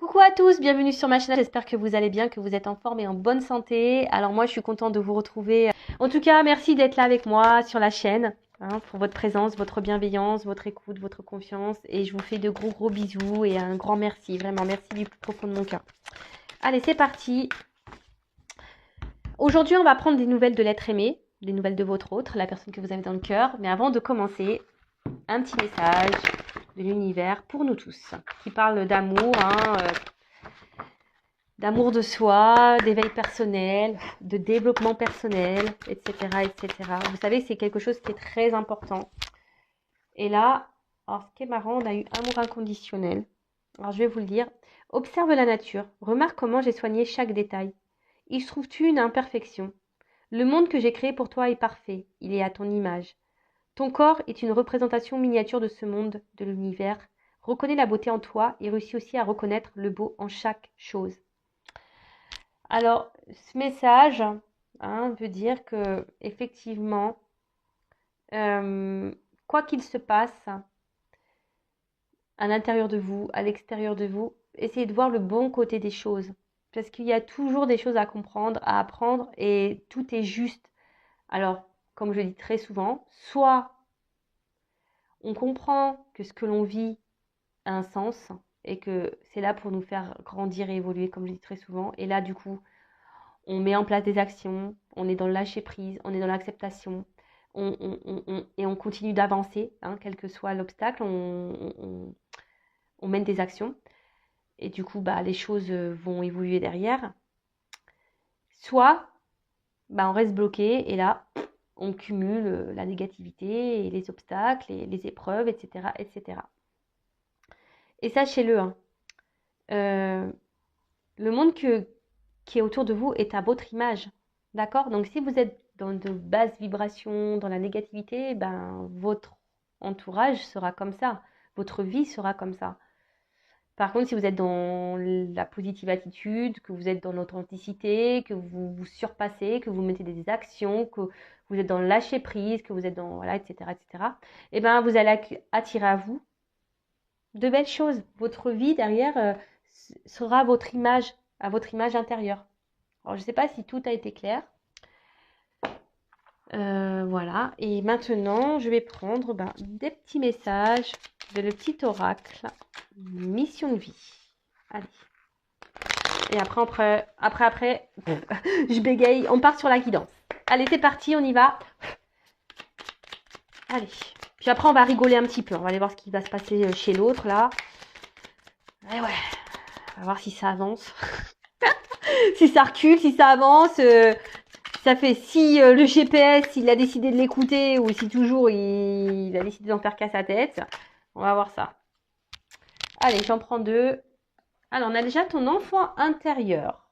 Coucou à tous, bienvenue sur ma chaîne, j'espère que vous allez bien, que vous êtes en forme et en bonne santé. Alors moi je suis contente de vous retrouver. En tout cas, merci d'être là avec moi sur la chaîne, pour votre présence, votre bienveillance, votre écoute, votre confiance. Et je vous fais de gros gros bisous et un grand merci, vraiment merci du plus profond de mon cœur. Allez, c'est parti. Aujourd'hui on va prendre des nouvelles de l'être aimé, des nouvelles de votre autre, la personne que vous avez dans le cœur. Mais avant de commencer, un petit message de l'univers pour nous tous, qui parle d'amour, d'amour de soi, d'éveil personnel, de développement personnel, etc., etc. Vous savez, c'est quelque chose qui est très important. Et là, alors ce qui est marrant, on a eu amour inconditionnel. Alors je vais vous le dire. Observe la nature. Remarque comment j'ai soigné chaque détail. Y trouves-tu une imperfection? Le monde que j'ai créé pour toi est parfait. Il est à ton image. Ton corps est une représentation miniature de ce monde, de l'univers. Reconnais la beauté en toi et réussis aussi à reconnaître le beau en chaque chose. Alors, ce message veut dire que effectivement, quoi qu'il se passe à l'intérieur de vous, à l'extérieur de vous, essayez de voir le bon côté des choses. Parce qu'il y a toujours des choses à comprendre, à apprendre, et tout est juste. Alors, comme je dis très souvent, soit on comprend que ce que l'on vit a un sens, et que c'est là pour nous faire grandir et évoluer, comme je dis très souvent. Et là, du coup, on met en place des actions, on est dans le lâcher prise, on est dans l'acceptation, et on continue d'avancer, quel que soit l'obstacle, on mène des actions. Et du coup, les choses vont évoluer derrière. Soit, on reste bloqué et là, on cumule la négativité et les obstacles et les épreuves, etc., etc. Et sachez-le, le monde qui est autour de vous est à votre image. D'accord? Donc, si vous êtes dans de basses vibrations, dans la négativité, votre entourage sera comme ça. Votre vie sera comme ça. Par contre, si vous êtes dans la positive attitude, que vous êtes dans l'authenticité, que vous vous surpassez, que vous mettez des actions, que vous êtes dans le lâcher prise, que vous êtes dans, voilà, etc., etc., vous allez attirer à vous de belles choses. Votre vie derrière sera votre image, à votre image intérieure. Alors, je ne sais pas si tout a été clair. Voilà. Et maintenant, je vais prendre des petits messages de le petit oracle. Mission de vie. Allez. Et après, je bégaye. On part sur la guidance. Allez, c'est parti, on y va. Allez. Puis après, on va rigoler un petit peu. On va aller voir ce qui va se passer chez l'autre, là. Et ouais. On va voir si ça avance. Si ça recule, si ça avance. Ça fait si le GPS il a décidé de l'écouter ou si toujours il a décidé d'en faire qu'à sa tête. On va voir ça. Allez, j'en prends deux. Alors, on a déjà ton enfant intérieur.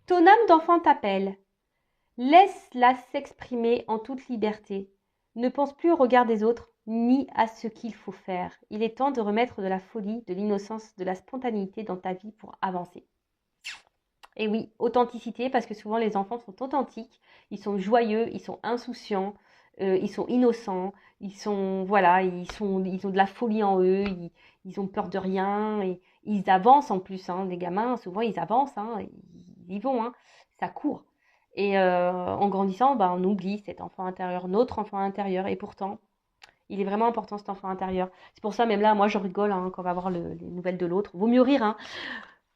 Ton âme d'enfant t'appelle. Laisse-la s'exprimer en toute liberté. Ne pense plus au regard des autres ni à ce qu'il faut faire. Il est temps de remettre de la folie, de l'innocence, de la spontanéité dans ta vie pour avancer. Et oui, authenticité, parce que souvent les enfants sont authentiques, ils sont joyeux, ils sont insouciants, ils sont innocents, ils ont de la folie en eux, ils ont peur de rien, et ils avancent en plus, les gamins, souvent ils avancent, ils y vont, ça court. Et en grandissant, on oublie cet enfant intérieur, notre enfant intérieur, et pourtant, il est vraiment important cet enfant intérieur. C'est pour ça, même là, moi je rigole quand on va voir les nouvelles de l'autre. Vaut mieux rire,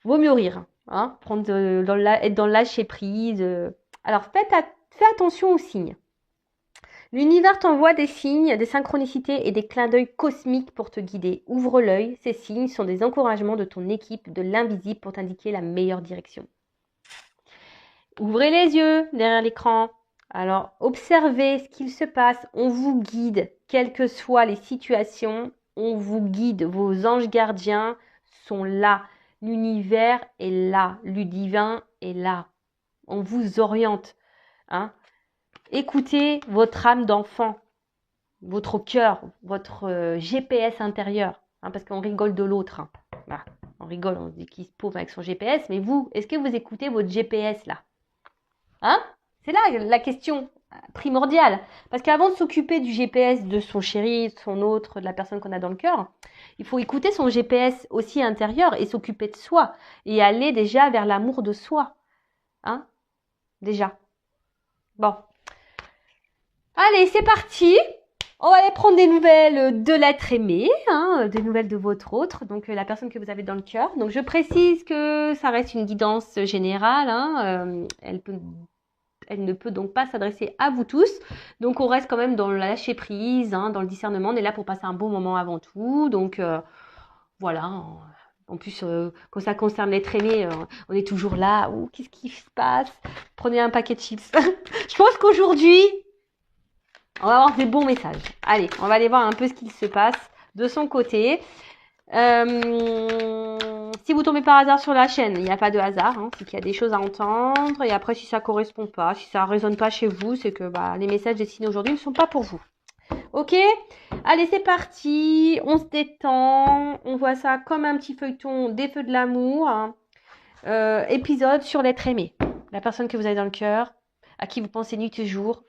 Vaut mieux rire, être dans le lâcher prise. Alors, fais attention aux signes. L'univers t'envoie des signes, des synchronicités et des clins d'œil cosmiques pour te guider. Ouvre l'œil, ces signes sont des encouragements de ton équipe, de l'invisible pour t'indiquer la meilleure direction. Ouvrez les yeux derrière l'écran. Alors, observez ce qu'il se passe. On vous guide, quelles que soient les situations. On vous guide. Vos anges gardiens sont là. L'univers est là. Le divin est là. On vous oriente. Écoutez votre âme d'enfant, votre cœur, votre GPS intérieur. Parce qu'on rigole de l'autre. On rigole, on dit qu'il se pauve avec son GPS. Mais vous, est-ce que vous écoutez votre GPS là? C'est là la question. primordial. Parce qu'avant de s'occuper du GPS de son chéri, de son autre, de la personne qu'on a dans le cœur, il faut écouter son GPS aussi intérieur et s'occuper de soi. Et aller déjà vers l'amour de soi. Hein? Déjà. Bon. Allez, c'est parti. On va aller prendre des nouvelles de l'être aimé, hein, des nouvelles de votre autre, donc la personne que vous avez dans le cœur. Donc je précise que ça reste une guidance générale, hein, elle ne peut donc pas s'adresser à vous tous. Donc on reste quand même dans le lâcher prise, hein, dans le discernement. On est là pour passer un bon moment avant tout. Donc voilà. En plus, quand ça concerne l'être aimé, on est toujours là. Ouh, qu'est-ce qui se passe? Prenez un paquet de chips. Je pense qu'aujourd'hui, on va avoir des bons messages. Allez, on va aller voir un peu ce qu'il se passe de son côté. Si vous tombez par hasard sur la chaîne, il n'y a pas de hasard, hein, c'est qu'il y a des choses à entendre. Et après, si ça correspond pas, si ça résonne pas chez vous, c'est que les messages destinés aujourd'hui ne sont pas pour vous. Ok? Allez, c'est parti. On se détend. On voit ça comme un petit feuilleton des feux de l'amour. Hein. Épisode sur l'être aimé. La personne que vous avez dans le cœur, à qui vous pensez nuit et jour.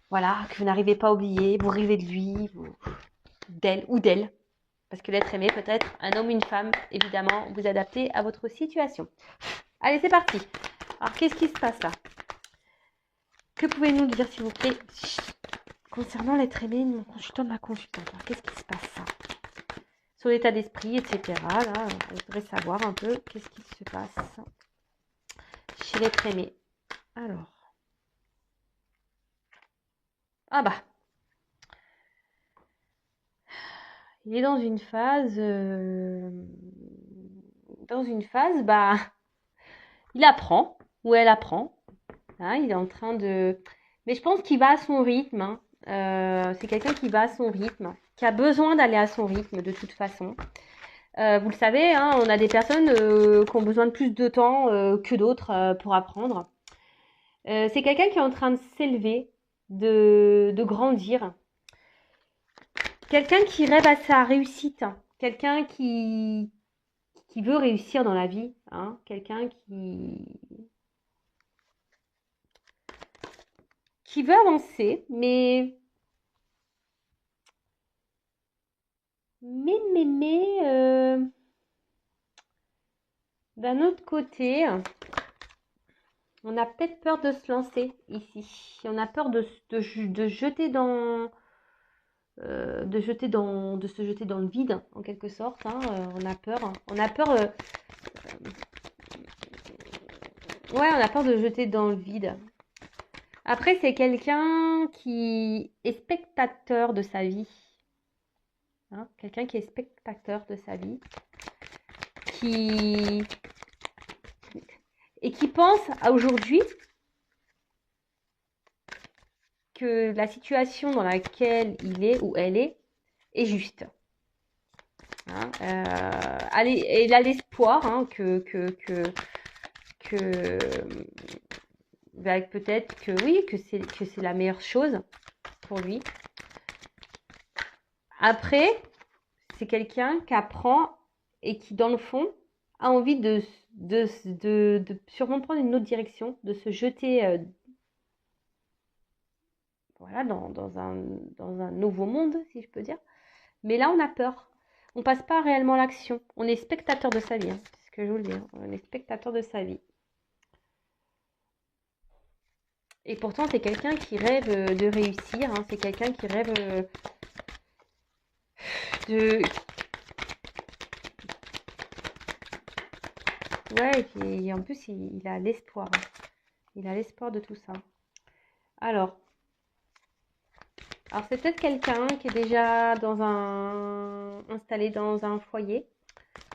Voilà, que vous n'arrivez pas à oublier. Vous rêvez de lui, d'elle ou d'elle. Parce que l'être aimé peut être un homme ou une femme, évidemment, vous adaptez à votre situation. Allez, c'est parti. Alors, qu'est-ce qui se passe là? Que pouvez-vous nous dire, s'il vous plaît, concernant l'être aimé, mon consultant de ma consultante? Alors, qu'est-ce qui se passe ça? Sur l'état d'esprit, etc. Là, on voudrait savoir un peu qu'est-ce qui se passe chez l'être aimé. Alors. Ah bah. Il est dans une phase... il apprend, ou elle apprend. Hein, il est en train de... Mais je pense qu'il va à son rythme. Hein. C'est quelqu'un qui va à son rythme, qui a besoin d'aller à son rythme de toute façon. Vous le savez, hein, on a des personnes qui ont besoin de plus de temps que d'autres pour apprendre. C'est quelqu'un qui est en train de s'élever, de grandir. Quelqu'un qui rêve à sa réussite. Quelqu'un qui veut réussir dans la vie. Hein, quelqu'un qui veut avancer, mais d'un autre côté, on a peut-être peur de se lancer ici. On a peur de jeter de se jeter dans le vide en quelque sorte. Hein. On a peur. Ouais, on a peur de jeter dans le vide. Après, c'est quelqu'un qui est spectateur de sa vie. Hein, quelqu'un qui est spectateur de sa vie. Et qui pense à aujourd'hui que la situation dans laquelle il est ou elle est juste. Hein, il a l'espoir hein, que peut-être que oui, que c'est la meilleure chose pour lui. Après, c'est quelqu'un qui apprend et qui, dans le fond, a envie de sûrement prendre une autre direction, de se jeter voilà, dans un nouveau monde, si je peux dire. Mais là, on a peur. On passe pas réellement à l'action. On est spectateur de sa vie. Hein, c'est ce que je vous le dis. Hein. On est spectateur de sa vie. Et pourtant, c'est quelqu'un qui rêve de réussir. Hein, c'est quelqu'un qui rêve de... Ouais, et en plus, il a l'espoir. Hein. Il a l'espoir de tout ça. Alors c'est peut-être quelqu'un qui est déjà installé dans un foyer.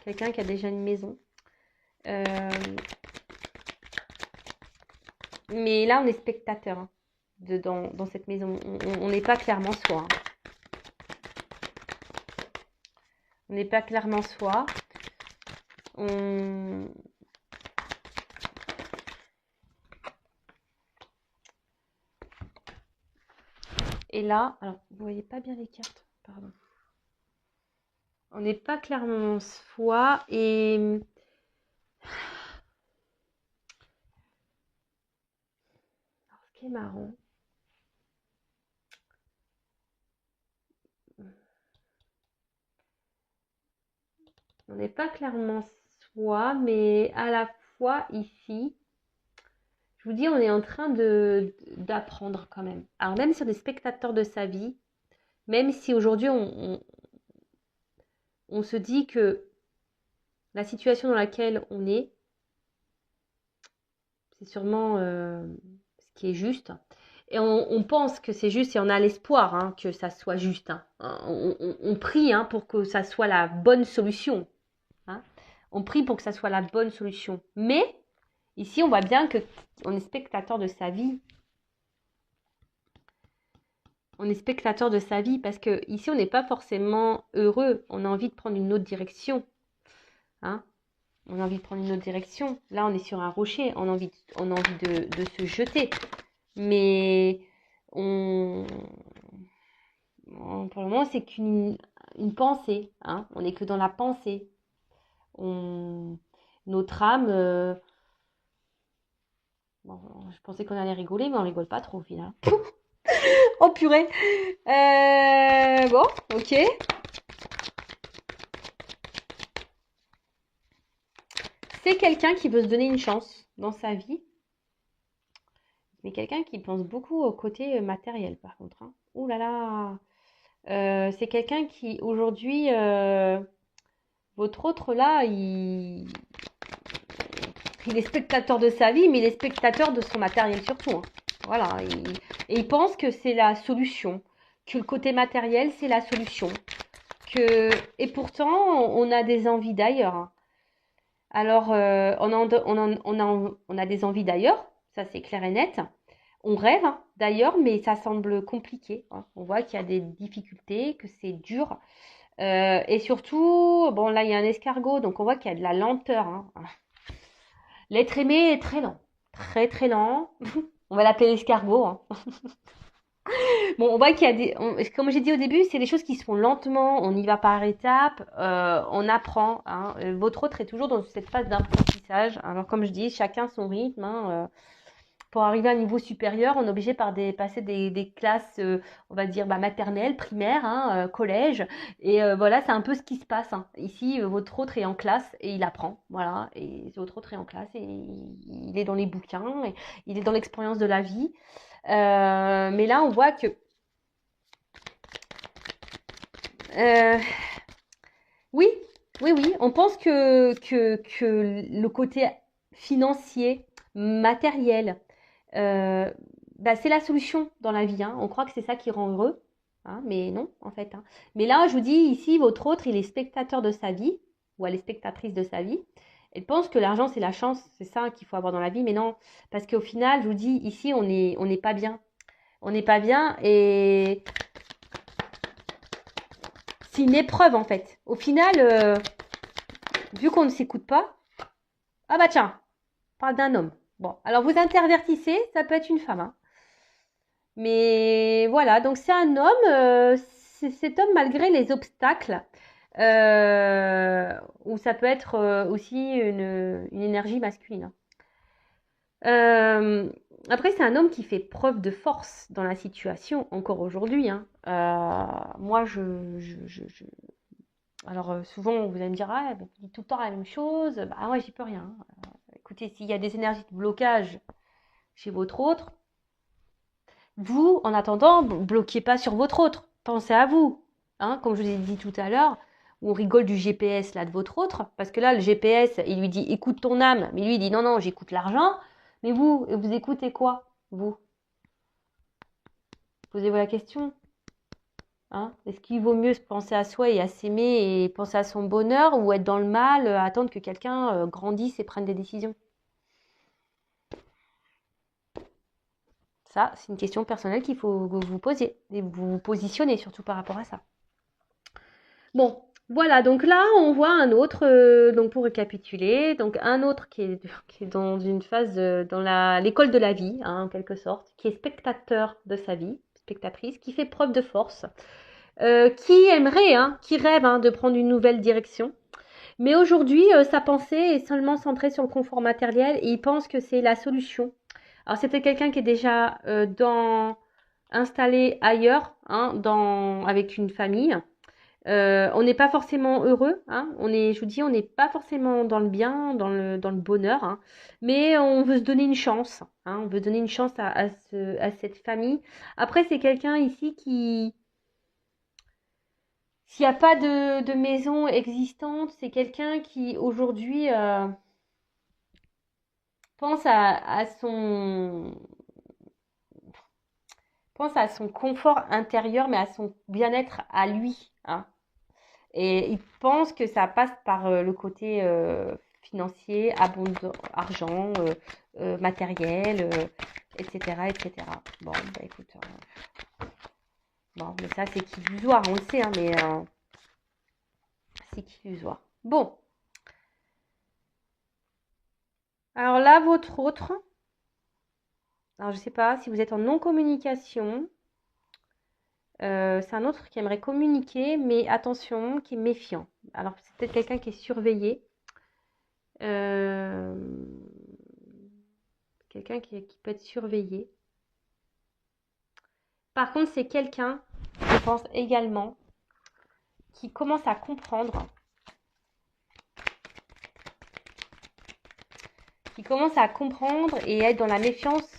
Quelqu'un qui a déjà une maison. Mais là, on est spectateur hein, dans cette maison. On n'est pas clairement soi. Hein. On n'est pas clairement soi. Et là, alors, vous voyez pas bien les cartes, pardon. On n'est pas clairement soi et... qui est marrant. On n'est pas clairement soi, mais à la fois ici, je vous dis, on est en train d'apprendre quand même. Alors même si on est spectateur de sa vie, même si aujourd'hui on se dit que la situation dans laquelle on est, c'est sûrement ce qui est juste. Et on pense que c'est juste et on a l'espoir hein, que ça soit juste. Hein. On prie hein, pour que ça soit la bonne solution. Hein. On prie pour que ça soit la bonne solution. Mais ici, on voit bien qu'on est spectateur de sa vie. On est spectateur de sa vie parce que ici, on n'est pas forcément heureux. On a envie de prendre une autre direction. Hein. On a envie de prendre une autre direction. Là, on est sur un rocher. On a envie de se jeter. Mais pour le moment, c'est qu'une pensée. Hein. On n'est que dans la pensée. Notre âme... Bon, je pensais qu'on allait rigoler, mais on rigole pas trop au final. Oh purée. Bon, ok. C'est quelqu'un qui veut se donner une chance dans sa vie. Mais quelqu'un qui pense beaucoup au côté matériel, par contre. Hein. Ouh là là. C'est quelqu'un qui, aujourd'hui, votre autre là, il est spectateur de sa vie, mais il est spectateur de son matériel surtout. Hein. Voilà. Et il pense que c'est la solution. Que le côté matériel, c'est la solution. Et pourtant, on a des envies d'ailleurs. Hein. Alors, on a des envies d'ailleurs. Ça, c'est clair et net. On rêve hein, d'ailleurs, mais ça semble compliqué. Hein. On voit qu'il y a des difficultés, que c'est dur. Et surtout, bon, là, il y a un escargot, donc on voit qu'il y a de la lenteur. Hein. L'être aimé est très lent. Très, très lent. On va l'appeler l'escargot. Hein. Bon, on voit qu'il y a comme j'ai dit au début, c'est des choses qui se font lentement. On y va par étapes. On apprend. Hein. Votre autre est toujours dans cette phase d'apprentissage. Alors, comme je dis, chacun son rythme. Hein. Pour arriver à un niveau supérieur, on est obligé par passer des classes, on va dire maternelles, primaires, hein, collège. Et voilà, c'est un peu ce qui se passe. Hein. Ici, votre autre est en classe et il apprend. Voilà, et votre autre est en classe et il est dans les bouquins, et il est dans l'expérience de la vie. Mais là, on voit que... oui, on pense que le côté financier, matériel, c'est la solution dans la vie. Hein. On croit que c'est ça qui rend heureux, hein, mais non, en fait. Hein. Mais là, je vous dis, ici, votre autre, il est spectateur de sa vie, ou elle est spectatrice de sa vie. Elle pense que l'argent, c'est la chance, c'est ça qu'il faut avoir dans la vie, mais non. Parce qu'au final, je vous dis, ici, on n'est pas bien. On n'est pas bien et c'est une épreuve, en fait. Au final, vu qu'on ne s'écoute pas, ah bah tiens, on parle d'un homme. Bon, alors vous intervertissez, ça peut être une femme. Hein. Mais voilà, donc c'est un homme, cet homme malgré les obstacles, ou ça peut être aussi une énergie masculine. Après, c'est un homme qui fait preuve de force dans la situation, encore aujourd'hui. Hein. Moi, alors souvent, vous allez me dire, ah, bah, tu dis tout le temps la même chose. Bah ouais, j'y peux rien. Écoutez, s'il y a des énergies de blocage chez votre autre, vous, en attendant, bloquez pas sur votre autre. Pensez à vous. Hein, comme je vous ai dit tout à l'heure, où on rigole du GPS là de votre autre, parce que là, le GPS, il lui dit écoute ton âme, mais lui, il dit non, non, j'écoute l'argent. Mais vous écoutez quoi, vous? Posez-vous la question. Hein, est-ce qu'il vaut mieux se penser à soi et à s'aimer et penser à son bonheur, ou être dans le mal, attendre que quelqu'un grandisse et prenne des décisions? Ça, c'est une question personnelle qu'il faut que vous posiez et vous positionnez surtout par rapport à ça. Bon, voilà, donc là, on voit un autre, donc pour récapituler, donc un autre qui est dans une phase, dans l'école de la vie, hein, en quelque sorte, qui est spectateur de sa vie, spectatrice, qui fait preuve de force, qui aimerait, hein, qui rêve hein, de prendre une nouvelle direction. Mais aujourd'hui, sa pensée est seulement centrée sur le confort matériel et il pense que c'est la solution Alors, c'est peut-être quelqu'un qui est déjà installé ailleurs, hein, avec une famille. On n'est pas forcément heureux, hein. Je vous dis, on n'est pas forcément dans le bien, dans le bonheur, hein. Mais on veut se donner une chance, hein. On veut donner une chance à cette famille. Après, c'est quelqu'un ici qui, s'il n'y a pas de maison existante, c'est quelqu'un qui aujourd'hui pense pense à son confort intérieur, mais à son bien-être à lui, hein. Et il pense que ça passe par le côté financier, argent, matériel, etc., etc. Bon, bah écoute, bon, mais ça c'est qu'illusoire, on le sait, hein, mais c'est qu'illusoire. Bon, alors là, votre autre, alors je sais pas si vous êtes en non-communication, c'est un autre qui aimerait communiquer, mais attention, qui est méfiant. Alors c'est peut-être quelqu'un qui est surveillé. Euh, Quelqu'un qui peut être surveillé. Par contre, c'est quelqu'un, je pense également, qui commence à comprendre, et être dans la méfiance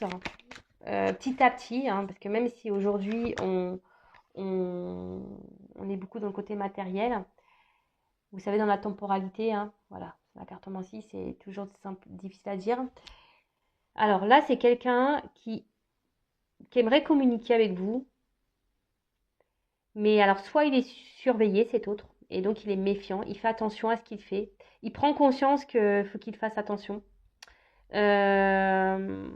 petit à petit, hein, parce que même si aujourd'hui on est beaucoup dans le côté matériel, vous savez, dans la temporalité, hein, voilà, la cartomancie, c'est toujours difficile à dire. Alors là, c'est quelqu'un qui aimerait communiquer avec vous, mais alors soit il est surveillé, cet autre, et donc il est méfiant, il fait attention à ce qu'il fait, il prend conscience qu'il faut qu'il fasse attention. Euh,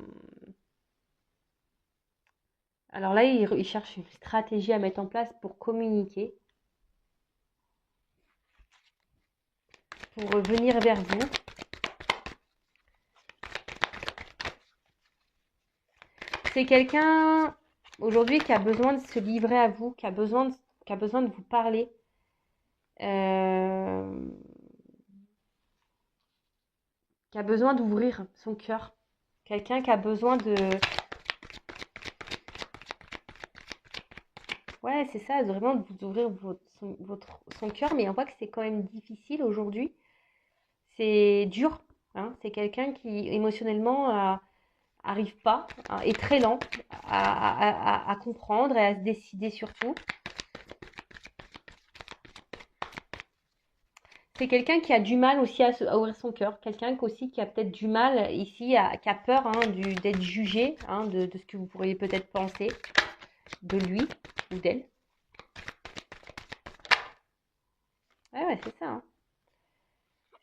Alors là, il cherche une stratégie à mettre en place pour communiquer, pour venir vers vous. C'est quelqu'un aujourd'hui qui a besoin de se livrer à vous, qui a besoin de vous parler. Euh, Qui a besoin d'ouvrir son cœur. Quelqu'un qui a besoin de... Ouais, c'est ça, vraiment d'ouvrir son cœur, mais on voit que c'est quand même difficile aujourd'hui. C'est dur, hein. C'est quelqu'un qui émotionnellement arrive pas, hein, est très lent à comprendre et à se décider surtout. C'est quelqu'un qui a du mal aussi à ouvrir son cœur, quelqu'un aussi qui a peut-être du mal ici, qui a peur, hein, d'être jugé, hein, de ce que vous pourriez peut-être penser de lui ou d'elle. Ouais, ouais, c'est ça, hein.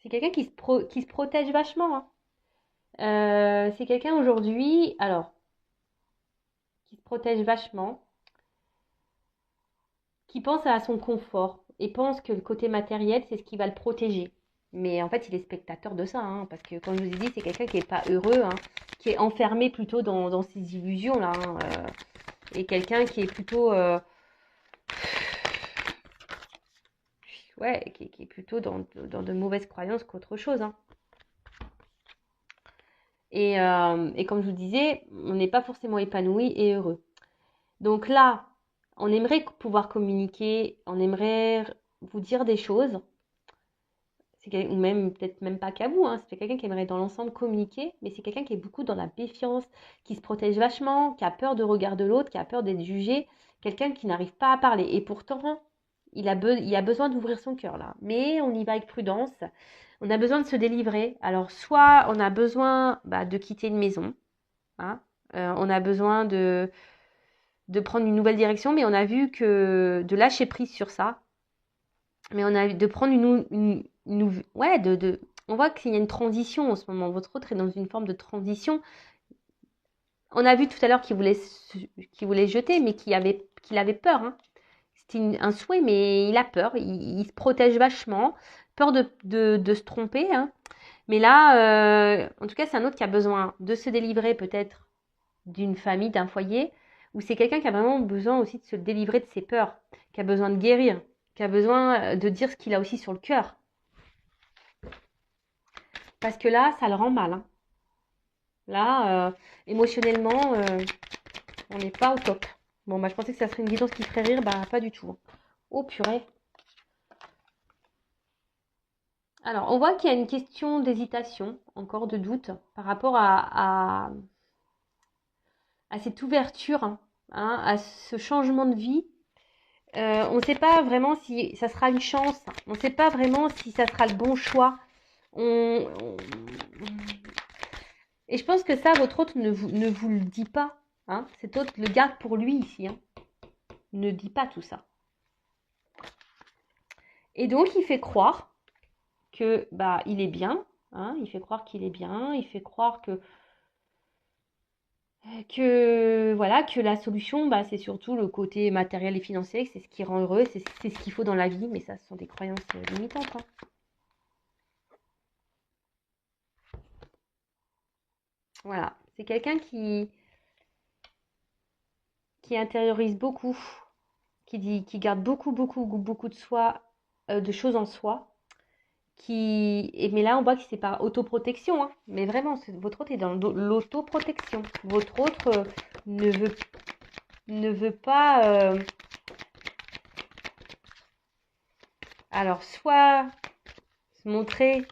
C'est quelqu'un qui se protège vachement, hein. C'est quelqu'un aujourd'hui, alors, qui se protège vachement, qui pense à son confort et pense que le côté matériel, c'est ce qui va le protéger. Mais en fait, il est spectateur de ça, hein, parce que, comme je vous ai dit, c'est quelqu'un qui n'est pas heureux, hein, qui est enfermé plutôt dans ses illusions, là, hein, et quelqu'un qui est plutôt... ouais, qui est plutôt dans de mauvaises croyances qu'autre chose, hein. Et comme je vous disais, on n'est pas forcément épanoui et heureux. Donc là, on aimerait pouvoir communiquer, on aimerait vous dire des choses, ou même peut-être même pas qu'à vous, hein, c'est quelqu'un qui aimerait dans l'ensemble communiquer, mais c'est quelqu'un qui est beaucoup dans la méfiance, qui se protège vachement, qui a peur de regard de l'autre, qui a peur d'être jugé, quelqu'un qui n'arrive pas à parler. Et pourtant, il a besoin d'ouvrir son cœur là. Mais on y va avec prudence. On a besoin de se délivrer. Alors, soit on a besoin de quitter une maison, hein, on a besoin de prendre une nouvelle direction, mais on a vu que de lâcher prise sur ça. Mais on a de prendre ouais, on voit qu'il y a une transition en ce moment. Votre autre est dans une forme de transition. On a vu tout à l'heure qu'il voulait jeter, mais qu'il avait peur, hein. C'était un souhait, mais il a peur. Il se protège vachement. Peur de se tromper, hein. Mais là, en tout cas, c'est un autre qui a besoin de se délivrer peut-être d'une famille, d'un foyer, ou c'est quelqu'un qui a vraiment besoin aussi de se délivrer de ses peurs, qui a besoin de guérir, qui a besoin de dire ce qu'il a aussi sur le cœur. Parce que là, ça le rend mal, hein. Là, émotionnellement, on n'est pas au top. Bon, bah, je pensais que ça serait une guidance qui ferait rire. Bah, pas du tout. Oh, purée. Alors, on voit qu'il y a une question d'hésitation, encore de doute, par rapport à cette ouverture, hein, à ce changement de vie. On ne sait pas vraiment si ça sera une chance. On ne sait pas vraiment si ça sera le bon choix. On- on- Et je pense que ça, votre hôte ne vous le dit pas. Hein. Cet hôte le garde pour lui ici. Hein. Ne dit pas tout ça. Et donc, il fait croire que bah il est bien. Hein. Il fait croire qu'il est bien. Il fait croire que voilà, que la solution, bah, c'est surtout le côté matériel et financier, que c'est ce qui rend heureux, c'est ce qu'il faut dans la vie, mais ça, ce sont des croyances limitantes. Hein. Voilà, c'est quelqu'un qui intériorise beaucoup, qui garde beaucoup de soi, de choses en soi, mais là, on voit que c'est par autoprotection, hein. Mais vraiment, votre autre est dans l'autoprotection. Votre autre ne veut, ne veut pas, alors, soit se montrer.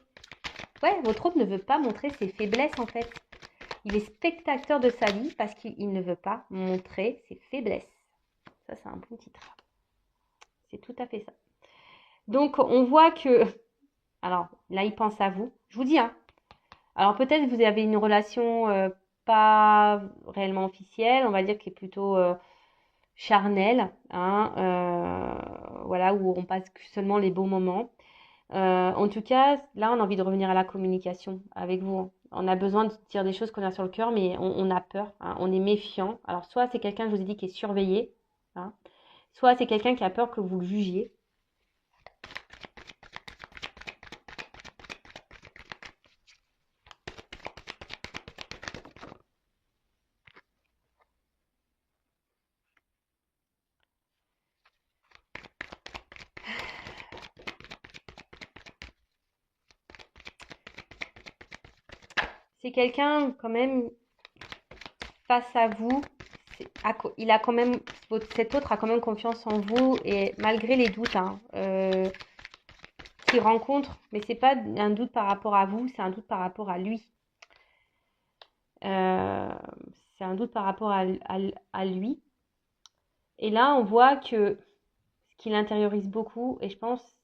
Ouais, votre autre ne veut pas montrer ses faiblesses en fait. Il est spectateur de sa vie parce qu'il ne veut pas montrer ses faiblesses. Ça, c'est un bon titre. C'est tout à fait ça. Donc, on voit que... Alors, là, il pense à vous. Je vous dis, hein. Alors, peut-être vous avez une relation pas réellement officielle, on va dire qui est plutôt charnelle, hein, voilà, où on passe seulement les beaux moments. En tout cas, là, on a envie de revenir à la communication avec vous. Hein. On a besoin de dire des choses qu'on a sur le cœur, mais on a peur, hein, on est méfiant. Alors, soit c'est quelqu'un, je vous ai dit, qui est surveillé, hein, soit c'est quelqu'un qui a peur que vous le jugiez. C'est quelqu'un, quand même, face à vous, il a quand même, cet autre a quand même confiance en vous, et malgré les doutes, hein, qu'il rencontre, mais c'est pas un doute par rapport à vous, c'est un doute par rapport à lui. Euh, c'est un doute par rapport à lui. Et là, on voit que ce qu'il intériorise beaucoup, et je pense,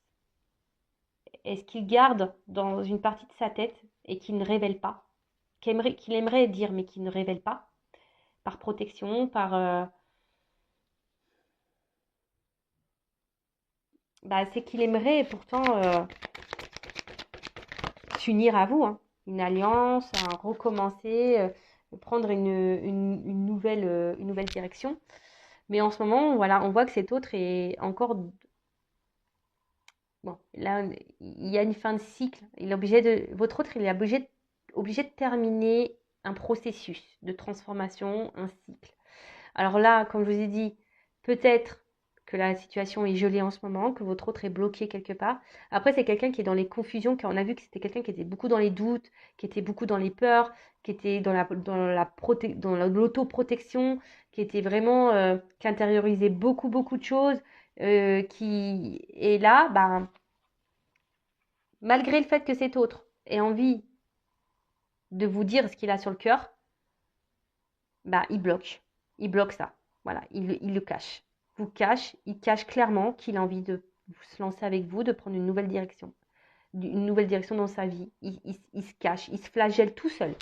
est ce qu'il garde dans une partie de sa tête et qu'il ne révèle pas, qu'il aimerait dire mais qu'il ne révèle pas, par protection, bah, c'est qu'il aimerait pourtant s'unir à vous, hein. Une alliance, un recommencer, prendre une nouvelle direction. Mais en ce moment, voilà, on voit que cet autre est encore. Bon, là, il y a une fin de cycle. Votre autre, il est obligé de terminer un processus de transformation, un cycle. Alors là, comme je vous ai dit, peut-être que la situation est gelée en ce moment, que votre autre est bloqué quelque part. Après, c'est quelqu'un qui est dans les confusions, car on a vu que c'était quelqu'un qui était beaucoup dans les doutes, qui était beaucoup dans les peurs, qui était dans l'autoprotection, qui était vraiment, qui intériorisait beaucoup de choses, qui est là, bah, malgré le fait que cet autre ait envie de vous dire ce qu'il a sur le cœur, bah, il bloque. Il bloque ça. Voilà, il le cache. Vous cache, il cache clairement qu'il a envie de se lancer avec vous, de prendre une nouvelle direction dans sa vie. Il se cache, il se flagelle tout seul.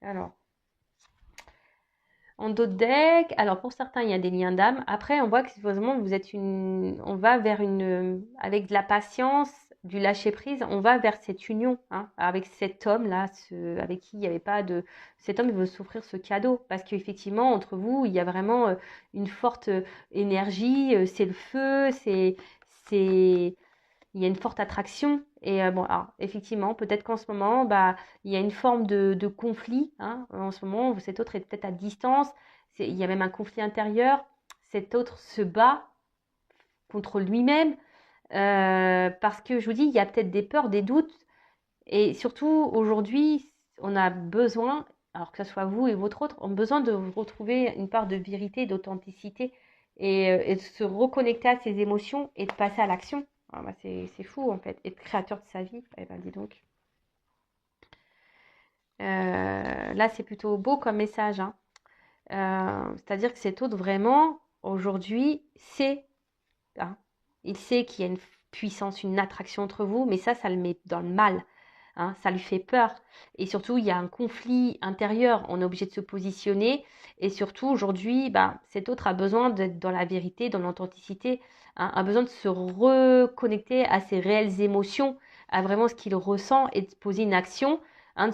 Alors, en d'autres decks, alors pour certains, il y a des liens d'âme. Après, on voit que supposément vous êtes on va vers avec de la patience, du lâcher prise, on va vers cette union, hein, avec cet homme-là, avec qui il n'y avait pas de, cet homme, il veut s'offrir ce cadeau parce qu'effectivement, entre vous, il y a vraiment une forte énergie, c'est le feu, c'est, il y a une forte attraction. Et bon, alors, effectivement, peut-être qu'en ce moment, bah, il y a une forme de conflit. Hein. En ce moment, cet autre est peut-être à distance. Il y a même un conflit intérieur. Cet autre se bat contre lui-même parce que je vous dis, il y a peut-être des peurs, des doutes Et surtout, aujourd'hui, on a besoin, alors que ce soit vous et votre autre, on a besoin de retrouver une part de vérité, d'authenticité et de se reconnecter à ses émotions et de passer à l'action. Ah bah c'est fou en fait, être créateur de sa vie. Eh ben dis donc. Là, c'est plutôt beau comme message, hein. C'est-à-dire que cet autre, vraiment, aujourd'hui, sait, hein, il sait qu'il y a une puissance, une attraction entre vous, mais ça le met dans le mal. Hein, ça lui fait peur. Et surtout, il y a un conflit intérieur. On est obligé de se positionner. Et surtout, aujourd'hui, ben, cet autre a besoin d'être dans la vérité, dans l'authenticité, hein, a besoin de se reconnecter à ses réelles émotions, à vraiment ce qu'il ressent et de poser une action, hein,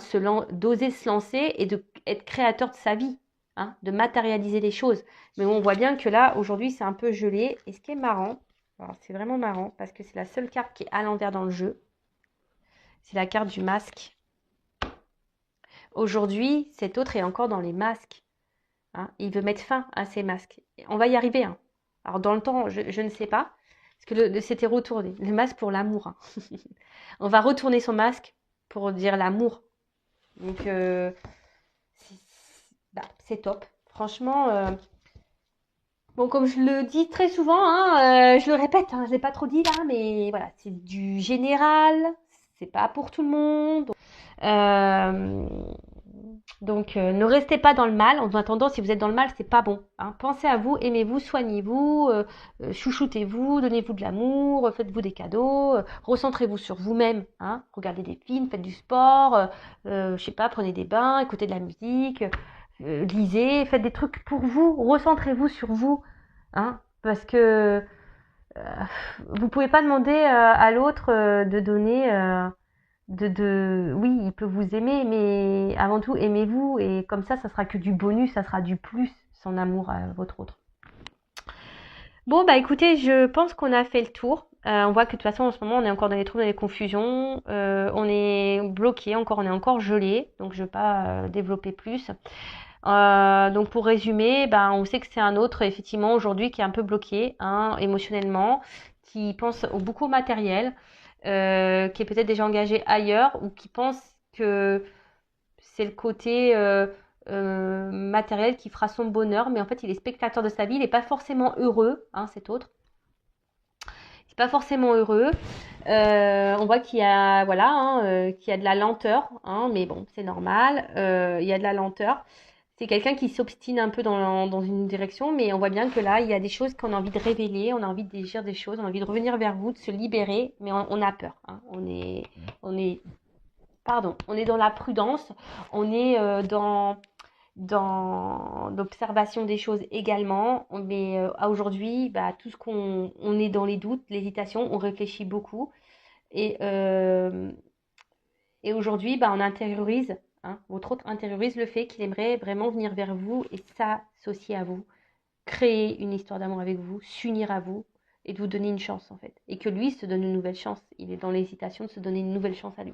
d'oser se lancer et d'être créateur de sa vie, hein, de matérialiser les choses. Mais on voit bien que là, aujourd'hui, c'est un peu gelé. Et ce qui est marrant, alors c'est vraiment marrant parce que c'est la seule carte qui est à l'envers dans le jeu. C'est la carte du masque. Aujourd'hui, cet autre est encore dans les masques, hein. Il veut mettre fin à ces masques. On va y arriver, hein. Alors, dans le temps, je ne sais pas. Parce que c'était retourné. Le masque pour l'amour, hein. On va retourner son masque pour dire l'amour. Donc, c'est top. Franchement, bon, comme je le dis très souvent, hein, je le répète, hein, je ne l'ai pas trop dit là, mais voilà, c'est du général. C'est pas pour tout le monde. Euh, donc, ne restez pas dans le mal. En attendant, si vous êtes dans le mal, c'est pas bon, hein. Pensez à vous, aimez-vous, soignez-vous, chouchoutez-vous, donnez-vous de l'amour, faites-vous des cadeaux, recentrez-vous sur vous-même, hein. Regardez des films, faites du sport, je sais pas, prenez des bains, écoutez de la musique, lisez, faites des trucs pour vous, recentrez-vous sur vous, hein, parce que euh, vous pouvez pas demander à l'autre de donner. Oui, il peut vous aimer, mais avant tout, aimez-vous. Et comme ça sera que du bonus, ça sera du plus, son amour à votre autre. Bon, bah écoutez, je pense qu'on a fait le tour. On voit que de toute façon, en ce moment, on est encore dans les troubles, dans les confusions. On est bloqué, on est encore gelé. Donc, je ne vais pas développer plus. Donc, pour résumer, ben, on sait que c'est un autre, effectivement, aujourd'hui, qui est un peu bloqué, hein, émotionnellement, qui pense beaucoup au matériel, qui est peut-être déjà engagé ailleurs ou qui pense que c'est le côté matériel qui fera son bonheur, mais en fait, il est spectateur de sa vie, il n'est pas forcément heureux, hein, cet autre. Il n'est pas forcément heureux. On voit qu'il y a, voilà, hein, qu'il y a de la lenteur, hein, mais bon, c'est normal. Il y a de la lenteur. C'est quelqu'un qui s'obstine un peu dans une direction, mais on voit bien que là, il y a des choses qu'on a envie de révéler, on a envie de dire des choses, on a envie de revenir vers vous, de se libérer, mais on a peur, hein. On est dans la prudence, on est dans l'observation des choses également, mais à aujourd'hui, bah, tout ce on est dans les doutes, l'hésitation, on réfléchit beaucoup, et, euh, et aujourd'hui, bah, on intériorise, hein, votre autre intériorise le fait qu'il aimerait vraiment venir vers vous et s'associer à vous, créer une histoire d'amour avec vous, s'unir à vous et de vous donner une chance en fait. Et que lui se donne une nouvelle chance. Il est dans l'hésitation de se donner une nouvelle chance à lui.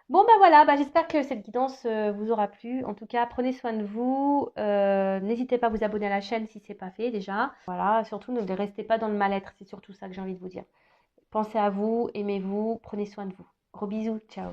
Bon ben voilà, bah, j'espère que cette guidance vous aura plu. En tout cas, prenez soin de vous. N'hésitez pas à vous abonner à la chaîne si ce n'est pas fait déjà. Voilà, surtout ne restez pas dans le mal-être, c'est surtout ça que j'ai envie de vous dire. Pensez à vous, aimez-vous, prenez soin de vous. Gros bisous, ciao.